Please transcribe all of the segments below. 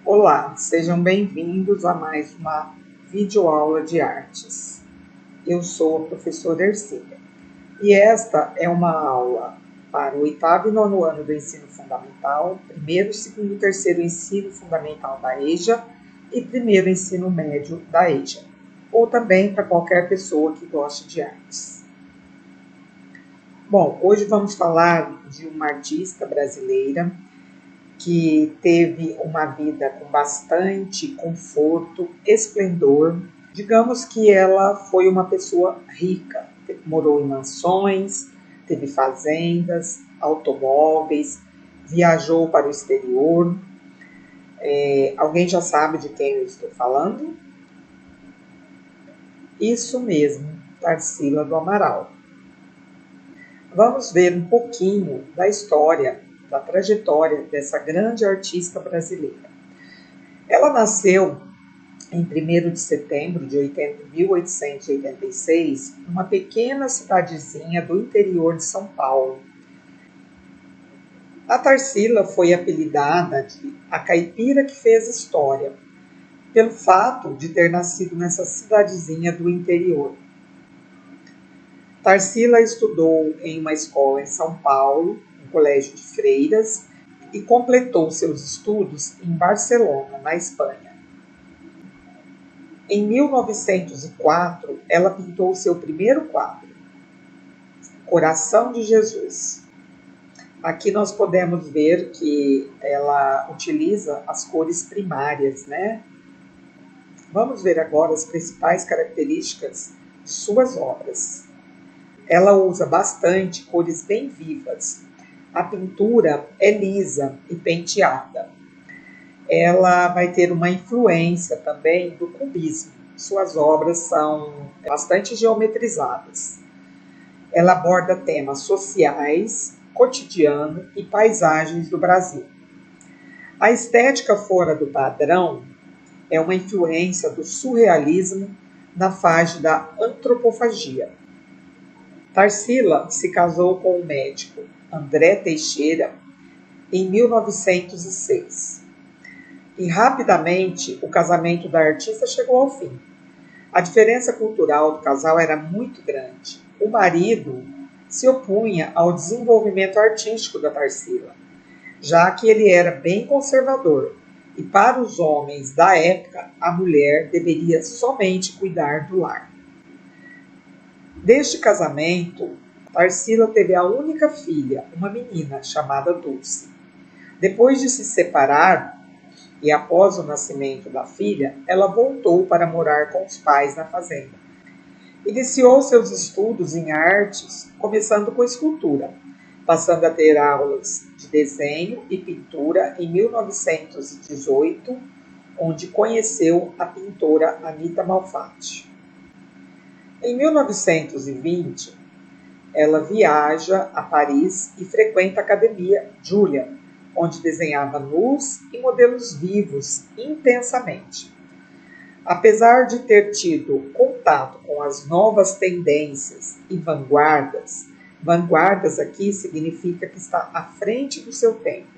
Olá, sejam bem-vindos a mais uma videoaula de artes. Eu sou a professora Ercília e esta é uma aula para o 8º e 9º ano do ensino fundamental, 1º, 2º e 3º ensino fundamental da EJA e 1º ensino médio da EJA, ou também para qualquer pessoa que goste de artes. Bom, hoje vamos falar de uma artista brasileira que teve uma vida com bastante conforto, esplendor. Digamos que ela foi uma pessoa rica, morou em mansões, teve fazendas, automóveis, viajou para o exterior. Alguém já sabe de quem eu estou falando? Isso mesmo, Tarsila do Amaral. Vamos ver um pouquinho da história, da trajetória dessa grande artista brasileira. Ela nasceu em 1º de setembro de 1886, numa pequena cidadezinha do interior de São Paulo. A Tarsila foi apelidada de a caipira que fez história, pelo fato de ter nascido nessa cidadezinha do interior. Tarsila estudou em uma escola em São Paulo, um colégio de freiras, e completou seus estudos em Barcelona, na Espanha. Em 1904, ela pintou seu primeiro quadro, Coração de Jesus. Aqui nós podemos ver que ela utiliza as cores primárias, né? Vamos ver agora as principais características de suas obras. Ela usa bastante cores bem vivas. A pintura é lisa e penteada. Ela vai ter uma influência também do cubismo. Suas obras são bastante geometrizadas. Ela aborda temas sociais, cotidiano e paisagens do Brasil. A estética fora do padrão é uma influência do surrealismo na fase da antropofagia. Tarsila se casou com o médico André Teixeira em 1906. E rapidamente o casamento da artista chegou ao fim. A diferença cultural do casal era muito grande. O marido se opunha ao desenvolvimento artístico da Tarsila, já que ele era bem conservador. E para os homens da época, a mulher deveria somente cuidar do lar. Deste casamento, Tarsila teve a única filha, uma menina chamada Dulce. Depois de se separar e após o nascimento da filha, ela voltou para morar com os pais na fazenda. Iniciou seus estudos em artes, começando com escultura, passando a ter aulas de desenho e pintura em 1918, onde conheceu a pintora Anita Malfatti. Em 1920, ela viaja a Paris e frequenta a Academia Julia, onde desenhava nus e modelos vivos intensamente. Apesar de ter tido contato com as novas tendências e vanguardas aqui significa que está à frente do seu tempo,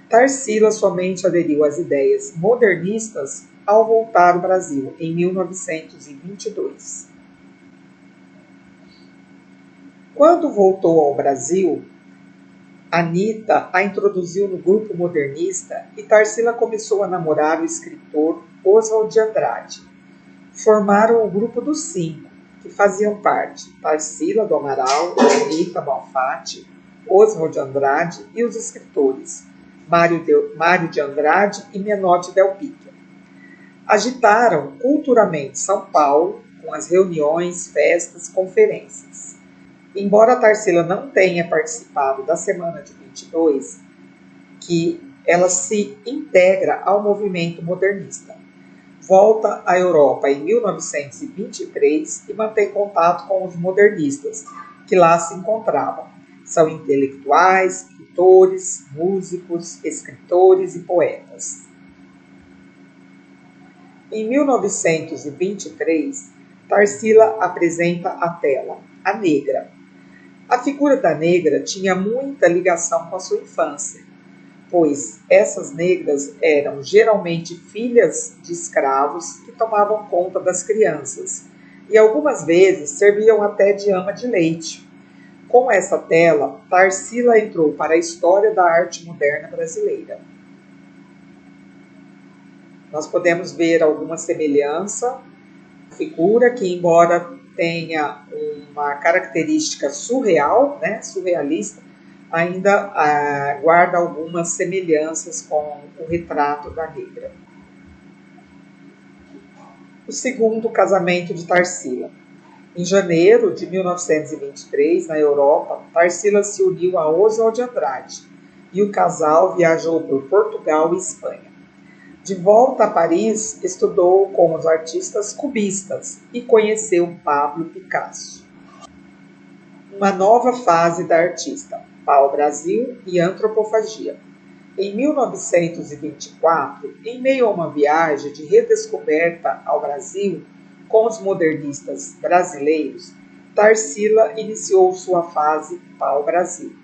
Tarsila somente aderiu às ideias modernistas ao voltar ao Brasil em 1922. Quando voltou ao Brasil, Anita a introduziu no grupo modernista e Tarsila começou a namorar o escritor Oswald de Andrade. Formaram o grupo dos 5, que faziam parte Tarsila do Amaral, Anita Malfatti, Oswald de Andrade e os escritores Mário de Andrade e Menotti Del Picchio. Agitaram culturalmente São Paulo com as reuniões, festas, conferências. Embora Tarsila não tenha participado da Semana de 22, que ela se integra ao movimento modernista. Volta à Europa em 1923 e mantém contato com os modernistas, que lá se encontravam. São intelectuais, pintores, músicos, escritores e poetas. Em 1923, Tarsila apresenta à tela A Negra. A figura da negra tinha muita ligação com a sua infância, pois essas negras eram geralmente filhas de escravos que tomavam conta das crianças e algumas vezes serviam até de ama de leite. Com essa tela, Tarsila entrou para a história da arte moderna brasileira. Nós podemos ver alguma semelhança, figura que, embora tenha uma característica surreal, né, surrealista, ainda guarda algumas semelhanças com o retrato da negra. O segundo casamento de Tarsila. Em janeiro de 1923, na Europa, Tarsila se uniu a Oswald de Andrade e o casal viajou por Portugal e Espanha. De volta a Paris, estudou com os artistas cubistas e conheceu Pablo Picasso. Uma nova fase da artista, pau-brasil e antropofagia. Em 1924, em meio a uma viagem de redescoberta ao Brasil com os modernistas brasileiros, Tarsila iniciou sua fase pau-brasil.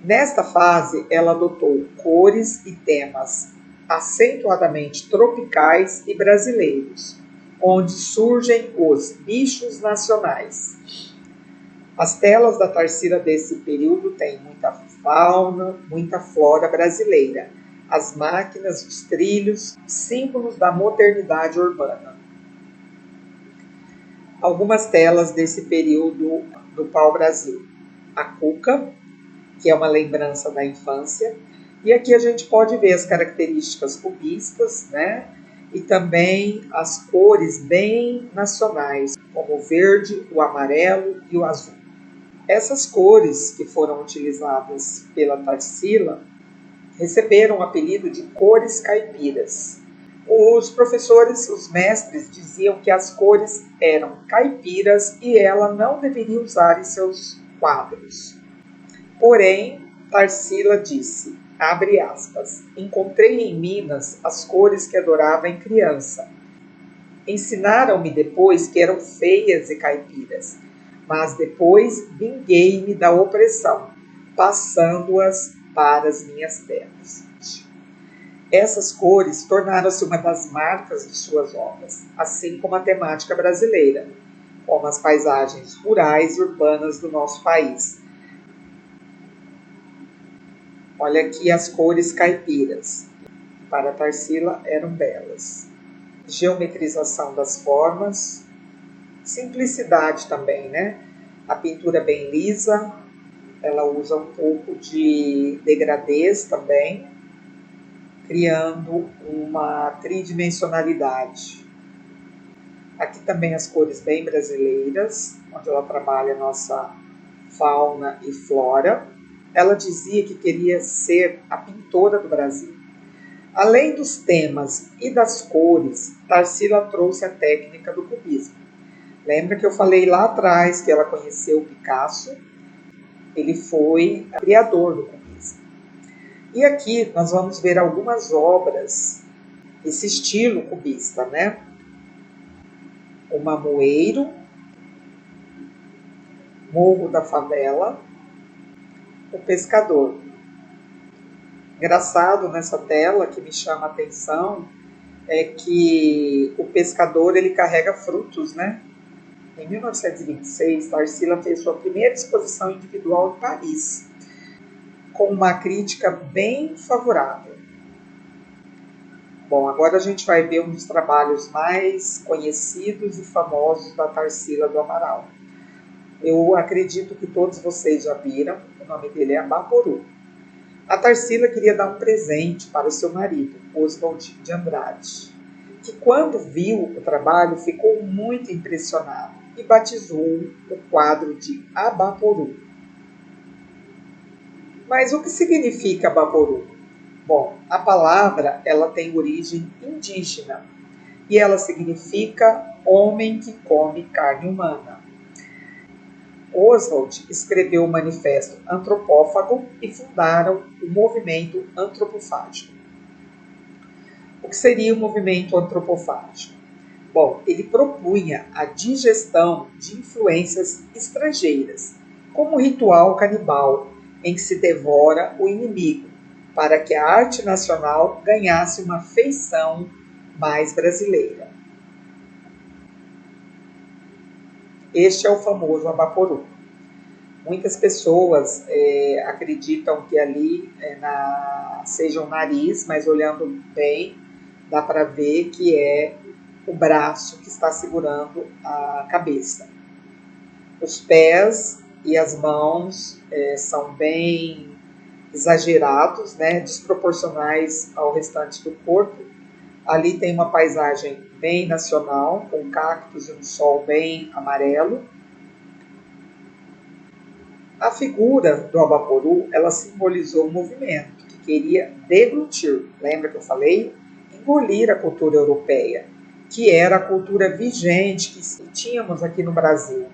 Nesta fase, ela adotou cores e temas acentuadamente tropicais e brasileiros, onde surgem os bichos nacionais. As telas da Tarsila desse período têm muita fauna, muita flora brasileira, as máquinas, os trilhos, símbolos da modernidade urbana. Algumas telas desse período do pau-brasil. A cuca, que é uma lembrança da infância, e aqui a gente pode ver as características cubistas, né? E também as cores bem nacionais, como o verde, o amarelo e o azul. Essas cores que foram utilizadas pela Tarsila receberam o apelido de cores caipiras. Os professores, os mestres, diziam que as cores eram caipiras e ela não deveria usar em seus quadros. Porém, Tarsila disse, abre aspas, encontrei em Minas as cores que adorava em criança. Ensinaram-me depois que eram feias e caipiras, mas depois vinguei-me da opressão, passando-as para as minhas terras. Essas cores tornaram-se uma das marcas de suas obras, assim como a temática brasileira, como as paisagens rurais e urbanas do nosso país. Olha aqui as cores caipiras. Para Tarsila eram belas. Geometrização das formas, simplicidade também, né? A pintura bem lisa, ela usa um pouco de degradês também, criando uma tridimensionalidade. Aqui também as cores bem brasileiras, onde ela trabalha a nossa fauna e flora. Ela dizia que queria ser a pintora do Brasil. Além dos temas e das cores, Tarsila trouxe a técnica do cubismo. Lembra que eu falei lá atrás que ela conheceu Picasso? Ele foi o criador do cubismo. E aqui nós vamos ver algumas obras, esse estilo cubista, né? O Mamoeiro, Morro da Favela, O Pescador. Engraçado nessa tela que me chama a atenção é que o pescador ele carrega frutos, né? Em 1926, Tarsila fez sua primeira exposição individual em Paris, com uma crítica bem favorável. Bom, agora a gente vai ver um dos trabalhos mais conhecidos e famosos da Tarsila do Amaral. Eu acredito que todos vocês já viram, o nome dele é Abaporu. A Tarsila queria dar um presente para o seu marido, Oswald de Andrade, que quando viu o trabalho ficou muito impressionado e batizou o quadro de Abaporu. Mas o que significa Abaporu? Bom, a palavra ela tem origem indígena e ela significa homem que come carne humana. Oswald escreveu o manifesto antropófago e fundaram o movimento antropofágico. O que seria o movimento antropofágico? Bom, ele propunha a digestão de influências estrangeiras, como o ritual canibal, em que se devora o inimigo, para que a arte nacional ganhasse uma feição mais brasileira. Este é o famoso Abaporu. Muitas pessoas acreditam que ali seja o nariz, mas olhando bem, dá para ver que é o braço que está segurando a cabeça. Os pés e as mãos são bem exagerados, desproporcionais ao restante do corpo. Ali tem uma paisagem bem nacional, com cactos e um sol bem amarelo. A figura do Abaporu, ela simbolizou um movimento que queria deglutir, lembra que eu falei? Engolir a cultura europeia, que era a cultura vigente que tínhamos aqui no Brasil,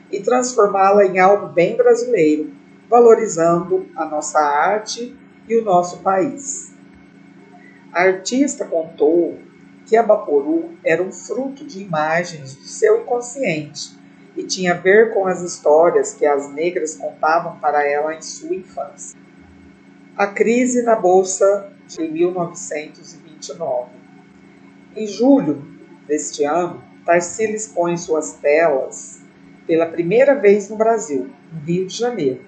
e transformá-la em algo bem brasileiro, valorizando a nossa arte e o nosso país. A artista contou que Abaporu era um fruto de imagens do seu inconsciente e tinha a ver com as histórias que as negras contavam para ela em sua infância. A crise na Bolsa de 1929. Em julho deste ano, Tarsila expõe suas telas pela primeira vez no Brasil, no Rio de Janeiro.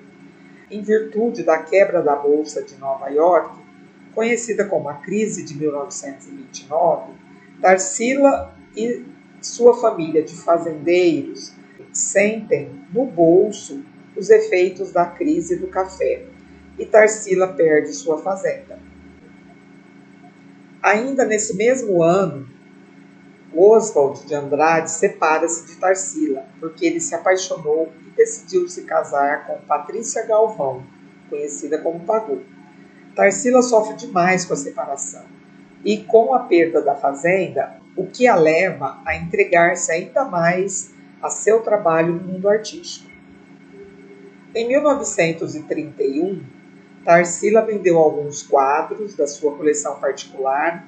Em virtude da quebra da Bolsa de Nova York, conhecida como a crise de 1929, Tarsila e sua família de fazendeiros sentem no bolso os efeitos da crise do café e Tarsila perde sua fazenda. Ainda nesse mesmo ano, Oswald de Andrade separa-se de Tarsila, porque ele se apaixonou e decidiu se casar com Patrícia Galvão, conhecida como Pagu. Tarsila sofre demais com a separação e com a perda da fazenda, o que a leva a entregar-se ainda mais a seu trabalho no mundo artístico. Em 1931, Tarsila vendeu alguns quadros da sua coleção particular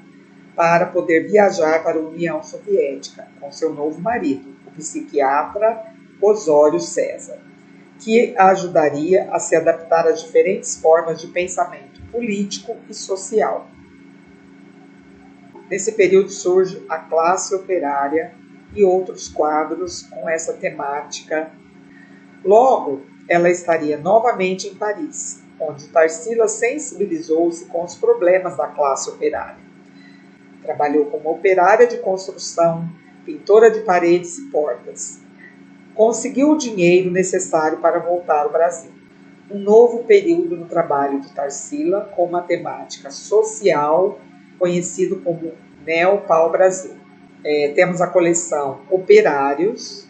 para poder viajar para a União Soviética com seu novo marido, o psiquiatra Osório César, que a ajudaria a se adaptar às diferentes formas de pensamento político e social. Nesse período surge a classe operária e outros quadros com essa temática. Logo, ela estaria novamente em Paris, onde Tarsila sensibilizou-se com os problemas da classe operária. Trabalhou como operária de construção, pintora de paredes e portas. Conseguiu o dinheiro necessário para voltar ao Brasil. Um novo período no trabalho de Tarsila com uma temática social, conhecido como Neo-Pau-Brasil. Temos a coleção Operários,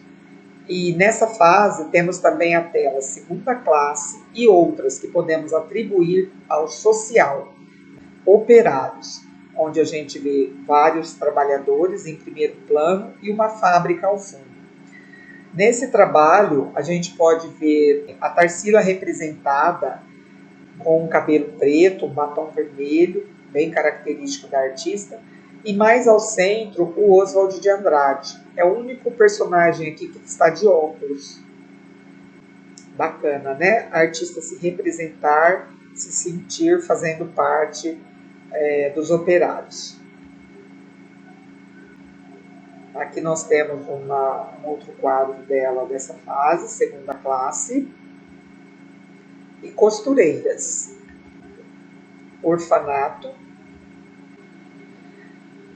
e nessa fase temos também a tela Segunda Classe e outras que podemos atribuir ao social. Operários, onde a gente vê vários trabalhadores em primeiro plano e uma fábrica ao fundo. Nesse trabalho, a gente pode ver a Tarsila representada com um cabelo preto, um batom vermelho, bem característico da artista, e mais ao centro, o Oswald de Andrade. É o único personagem aqui que está de óculos. Bacana, né? A artista se representar, se sentir fazendo parte dos operários. Aqui nós temos um outro quadro dela dessa fase, Segunda Classe. E Costureiras. Orfanato.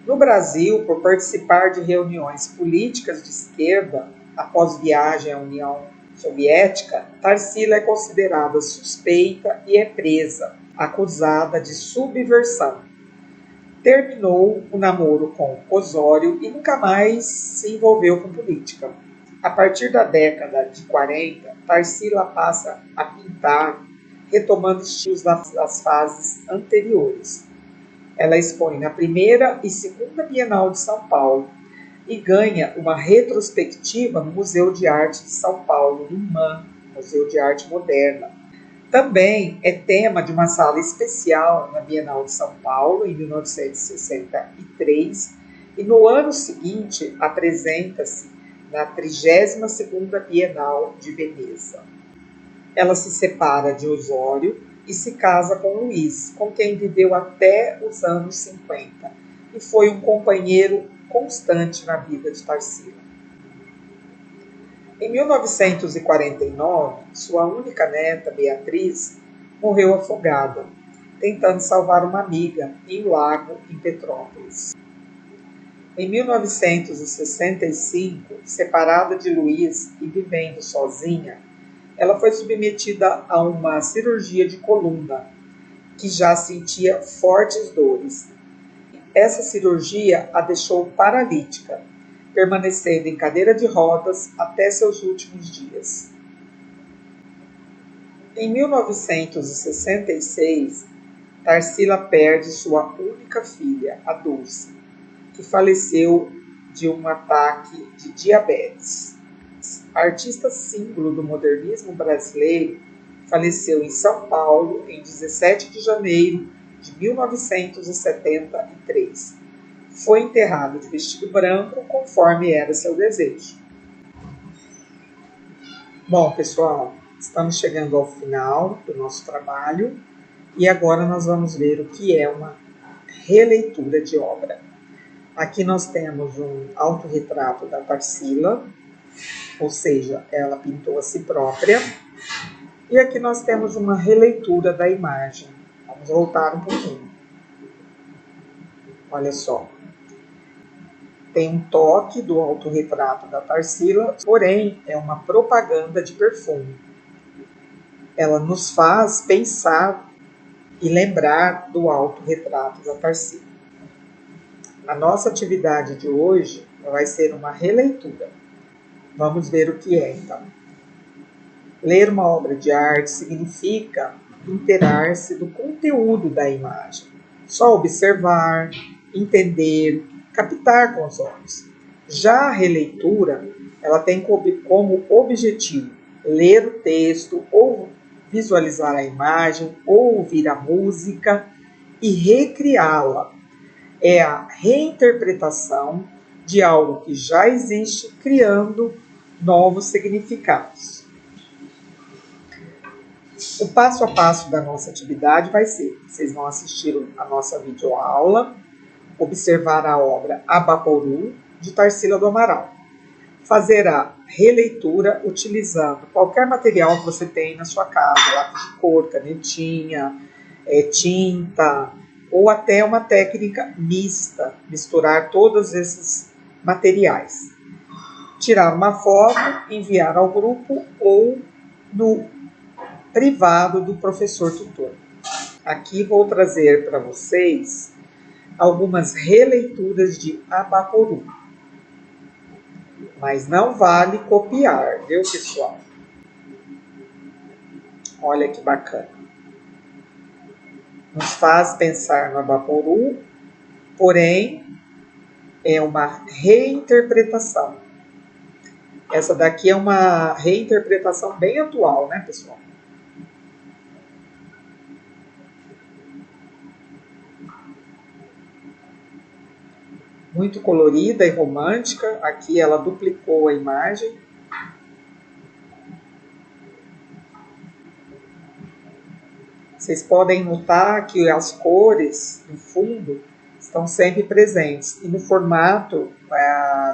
No Brasil, por participar de reuniões políticas de esquerda após viagem à União Soviética, Tarsila é considerada suspeita e é presa, acusada de subversão. Terminou o namoro com Osório e nunca mais se envolveu com política. A partir da década de 40, Tarsila passa a pintar, retomando estilos das fases anteriores. Ela expõe na primeira e segunda Bienal de São Paulo e ganha uma retrospectiva no Museu de Arte de São Paulo, no MAM, Museu de Arte Moderna. Também é tema de uma sala especial na Bienal de São Paulo, em 1963, e no ano seguinte apresenta-se na 32ª Bienal de Veneza. Ela se separa de Osório e se casa com Luiz, com quem viveu até os anos 50 e foi um companheiro constante na vida de Tarsila. Em 1949, sua única neta, Beatriz, morreu afogada, tentando salvar uma amiga em um lago em Petrópolis. Em 1965, separada de Luiz e vivendo sozinha, ela foi submetida a uma cirurgia de coluna, que já sentia fortes dores. Essa cirurgia a deixou paralítica, permanecendo em cadeira de rodas até seus últimos dias. Em 1966, Tarsila perde sua única filha, a Dulce, que faleceu de um ataque de diabetes. A artista símbolo do modernismo brasileiro faleceu em São Paulo em 17 de janeiro de 1973. Foi enterrado de vestido branco, conforme era seu desejo. Bom, pessoal, estamos chegando ao final do nosso trabalho e agora nós vamos ver o que é uma releitura de obra. Aqui nós temos um autorretrato da Tarsila, ou seja, ela pintou a si própria. E aqui nós temos uma releitura da imagem. Vamos voltar um pouquinho. Olha só. Tem um toque do autorretrato da Tarsila, porém é uma propaganda de perfume. Ela nos faz pensar e lembrar do autorretrato da Tarsila. A nossa atividade de hoje vai ser uma releitura. Vamos ver o que é, então. Ler uma obra de arte significa inteirar-se do conteúdo da imagem. Só observar, entender, captar com os olhos. Já a releitura, ela tem como objetivo ler o texto, ou visualizar a imagem, ou ouvir a música e recriá-la. É a reinterpretação de algo que já existe, criando novos significados. O passo a passo da nossa atividade vai ser: vocês vão assistir a nossa videoaula, observar a obra Abaporu, de Tarsila do Amaral. Fazer a releitura utilizando qualquer material que você tem na sua casa, lápis de cor, canetinha, tinta, ou até uma técnica mista, misturar todos esses materiais. Tirar uma foto, enviar ao grupo ou no privado do professor tutor. Aqui vou trazer para vocês algumas releituras de Abaporu. Mas não vale copiar, viu, pessoal? Olha que bacana. Nos faz pensar no Abaporu, porém é uma reinterpretação. Essa daqui é uma reinterpretação bem atual, né, pessoal? Muito colorida e romântica. Aqui ela duplicou a imagem. Vocês podem notar que as cores do fundo estão sempre presentes. E no formato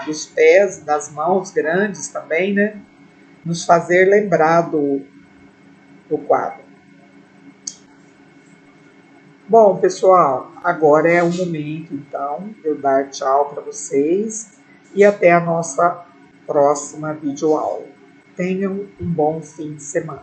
dos pés, das mãos grandes também, né? Nos fazer lembrar do quadro. Bom, pessoal, agora é o momento, então, de eu dar tchau para vocês e até a nossa próxima videoaula. Tenham um bom fim de semana.